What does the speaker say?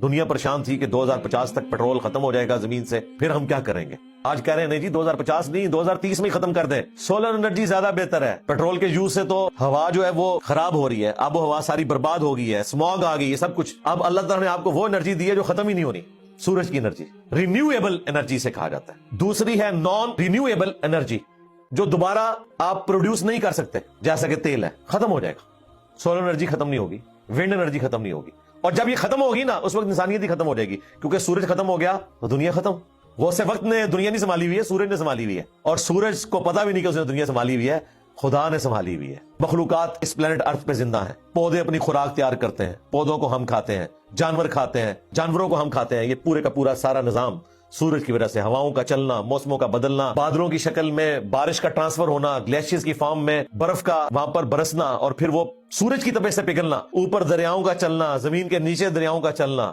دنیا پریشان تھی کہ 2050 تک پیٹرول ختم ہو جائے گا زمین سے، پھر ہم کیا کریں گے؟ آج کہہ رہے ہیں نہیں جی 2050 نہیں 2030 میں ہی ختم کر دیں، سولر انرجی زیادہ بہتر ہے۔ پیٹرول کے یوز سے تو ہوا جو ہے وہ خراب ہو رہی ہے، آب و ہوا ساری برباد ہو گئی ہے، اسموگ آ گئی ہے، سب کچھ۔ اب اللہ تعالیٰ نے آپ کو وہ انرجی دی ہے جو ختم ہی نہیں ہونی، سورج کی انرجی، رینیویبل انرجی سے کہا جاتا ہے۔ دوسری ہے نان رینیویبل انرجی، جو دوبارہ آپ پروڈیوس نہیں کر سکتے، جیسا کہ تیل ہے، ختم ہو جائے گا۔ سولر انرجی ختم نہیں ہوگی، ونڈ انرجی ختم نہیں ہوگی، اور جب یہ ختم ہوگی نا اس وقت انسانیت ہی ختم ہو جائے گی، کیونکہ سورج ختم ہو گیا تو دنیا ختم۔ غوث وقت نے دنیا نہیں سنبھالی ہوئی ہے، سورج نے سنبھالی ہوئی ہے، اور سورج کو پتہ بھی نہیں کہ اس نے دنیا سنبھالی ہوئی ہے، خدا نے سنبھالی ہوئی ہے۔ مخلوقات اس پلانٹ ارتھ پہ زندہ ہیں، پودے اپنی خوراک تیار کرتے ہیں، پودوں کو ہم کھاتے ہیں، جانور کھاتے ہیں، جانوروں کو ہم کھاتے ہیں، یہ پورے کا پورا سارا نظام سورج کی وجہ سے، ہواؤں کا چلنا، موسموں کا بدلنا، بادلوں کی شکل میں بارش کا ٹرانسفر ہونا، گلیشیئرز کی فارم میں برف کا وہاں پر برسنا، اور پھر وہ سورج کی طرف سے پگھلنا، اوپر دریاؤں کا چلنا، زمین کے نیچے دریاؤں کا چلنا،